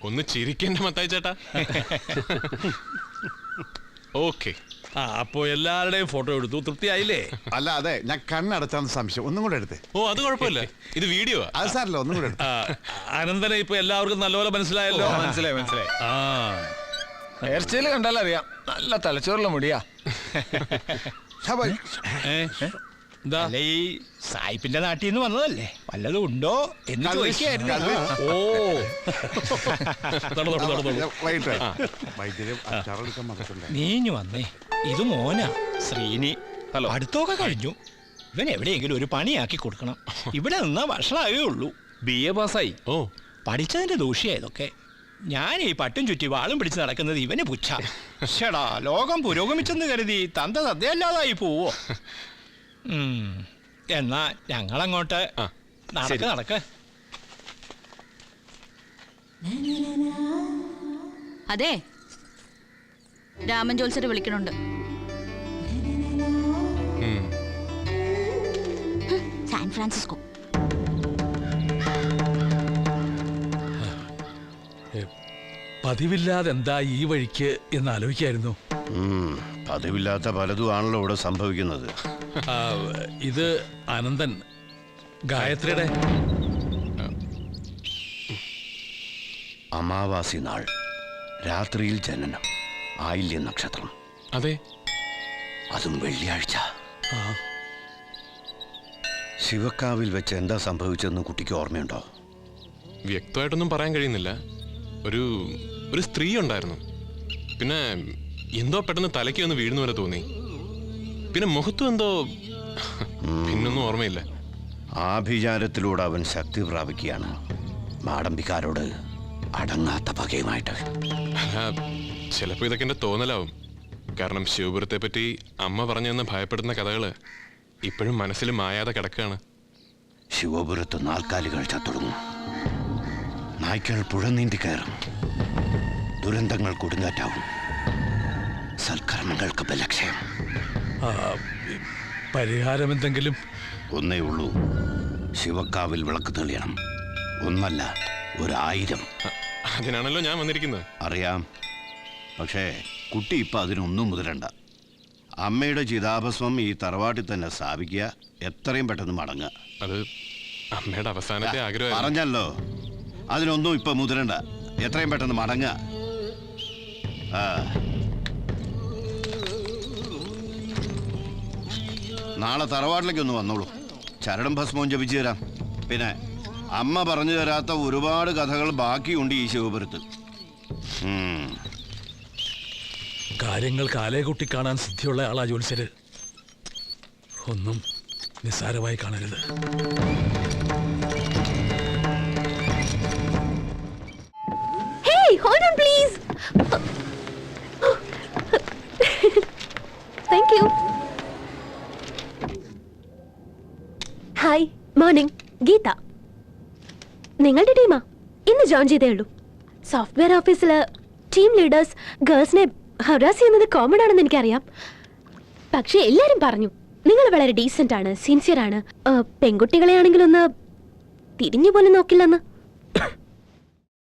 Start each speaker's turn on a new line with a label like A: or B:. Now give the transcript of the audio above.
A: ഒന്ന് ചിരിക്കണ്ട മത്തായി ചേട്ടാ. ഓക്കെ,
B: അപ്പോ എല്ലാവരുടെയും ഫോട്ടോ എടുത്തു, തൃപ്തിയായില്ലേ?
C: അല്ല, അതെ, ഞാൻ കണ്ണടച്ചാന്ന് സംശയം. ഒന്നും കൂടെ എടുത്തേ.
A: ഓ, അത് കുഴപ്പമില്ല, ഇത് വീഡിയോ.
C: അത് സാരല്ലോ, ഒന്നും കൂടെ എടുത്തു.
B: അനന്തനെ ഇപ്പൊ എല്ലാവർക്കും നല്ലപോലെ മനസ്സിലായല്ലോ.
D: മനസ്സിലായി. ഹെയർ സ്റ്റൈൽ കണ്ടാൽ അറിയാം, നല്ല തലച്ചോറുള്ള മുടിയാ.
E: ഈ സായിപ്പിന്റെ നാട്ടിൽ നിന്ന് വന്നതല്ലേ, വല്ലതും ഉണ്ടോ എന്ന് ചോദിക്കായിരുന്നു. നീഞ്ഞു വന്നേ, ഇത് മോനാ ശ്രീനി. അടുത്തൊക്കെ കഴിഞ്ഞു. ഇവൻ എവിടെയെങ്കിലും ഒരു പണിയാക്കി കൊടുക്കണം. ഇവിടെ നിന്നാ ഭക്ഷണമായേ ഉള്ളൂ.
D: BA പാസ്സായി.
A: ഓ,
E: പഠിച്ചതിന്റെ ദൂഷ്യായതൊക്കെ. ഞാൻ ഈ പട്ടും ചുറ്റി വാളും പിടിച്ച് നടക്കുന്നത് ഇവന് പുച്ഛ. ഷടാ, ലോകം പുരോഗമിച്ചെന്ന് കരുതി തന്ത തദ്ദയല്ലാതായി പോവോ? എന്നാ ഞങ്ങളങ്ങോട്ട് നടക്ക്.
F: അതെ, രാമൻ ജോത്സരെ വിളിക്കണുണ്ട്. San Francisco.
B: പതിവില്ലാതെ എന്താ ഈ വഴിക്ക് എന്ന് ആലോചിക്കായിരുന്നു.
G: പതിവില്ലാത്ത പലതും ആണല്ലോ ഇവിടെ സംഭവിക്കുന്നത്.
B: ഇത് അനന്തൻ, ഗായത്രിയുടെ
G: അമാവാസി നാൾ, രാത്രിയിൽ ജനനം, ആയില്യ നക്ഷത്രം.
A: അതെ,
G: അതും വെള്ളിയാഴ്ച. ശിവക്കാവിൽ വെച്ച് എന്താ സംഭവിച്ചതെന്ന് കുട്ടിക്ക് ഓർമ്മയുണ്ടോ?
A: വ്യക്തമായിട്ടൊന്നും പറയാൻ കഴിയുന്നില്ല. ഒരു സ്ത്രീ ഉണ്ടായിരുന്നു. പിന്നെ എന്തോ പെട്ടെന്ന് തലയ്ക്ക് ഒന്ന് വീഴുന്ന പോലെ തോന്നി. പിന്നെ മുഖത്തും എന്തോ, പിന്നൊന്നും ഓർമ്മയില്ല.
G: ആഭിചാരത്തിലൂടെ അവൻ ശക്തി പ്രാപിക്കുകയാണ്, മാടമ്പിക്കാരോട് അടങ്ങാത്ത പകയുമായിട്ട്.
A: ചിലപ്പോ ഇതൊക്കെ എന്റെ തോന്നലാവും. കാരണം ശിവപുരത്തെ പറ്റി അമ്മ പറഞ്ഞു തന്ന ഭയപ്പെടുന്ന കഥകള് ഇപ്പോഴും മനസ്സിൽ മായാതെ കിടക്കുകയാണ്.
G: ശിവപുരത്ത് നാൽക്കാലികൾ ചത്തൊടുങ്ങും, നായ്ക്കൾ പുഴ നീന്തി കയറും, ദുരന്തങ്ങൾ കൊടുങ്കാറ്റാവും, സൽക്കർമ്മങ്ങൾക്ക് ബലക്ഷയം.
B: പരിഹാരം എന്തെങ്കിലും?
G: ഒന്നേ ഉള്ളൂ, ശിവക്കാവിൽ വിളക്ക് തെളിയണം. ഒന്നല്ല, 1000.
A: അതിനാണല്ലോ ഞാൻ വന്നിരിക്കുന്നത്.
G: അറിയാം, പക്ഷേ കുട്ടി ഇപ്പം അതിനൊന്നും മുതിരണ്ട. അമ്മയുടെ ചിതാഭസ്മം ഈ തറവാട്ടിൽ തന്നെ സ്ഥാപിക്കുക, എത്രയും പെട്ടെന്ന് മടങ്ങുക.
A: അത് അമ്മയുടെ അവസാനത്തെ ആഗ്രഹം.
G: പറഞ്ഞല്ലോ, അതിനൊന്നും ഇപ്പം മുതിരണ്ട, എത്രയും പെട്ടെന്ന് മടങ്ങുക. നാളെ തറവാട്ടിലേക്ക് ഒന്ന് വന്നോളൂ, ചരടും ഭസ്മവും ജപിച്ചു തരാം. പിന്നെ അമ്മ പറഞ്ഞു തരാത്ത ഒരുപാട് കഥകൾ ബാക്കിയുണ്ട് ഈ ശിവപുരത്ത്.
B: കാര്യങ്ങൾ കാലേകുട്ടി കാണാൻ സിദ്ധിയുള്ള ആളാ ജോത്സ്യര്. ഒന്നും നിസ്സാരമായി കാണരുത്.
H: Hey, hold on please. Thank you. Hi, morning. Geetha, നിങ്ങളുടെ ടീമാ? ഇന്ന് ജോയിൻ ചെയ്തേ ഉള്ളൂ. സോഫ്റ്റ്വെയർ ഓഫീസിൽ ടീം ലീഡേഴ്സ് ഗേൾസിനെ ഹറാസ് ചെയ്യുന്നത് കോമൺ ആണെന്ന് എനിക്കറിയാം. പക്ഷെ എല്ലാരും പറഞ്ഞു നിങ്ങൾ വളരെ ഡീസന്റ് ആണ്, സിൻസിയർ ആണ്, പെൺകുട്ടികളെ ആണെങ്കിലൊന്ന് തിരിഞ്ഞു പോലും നോക്കില്ലെന്ന്.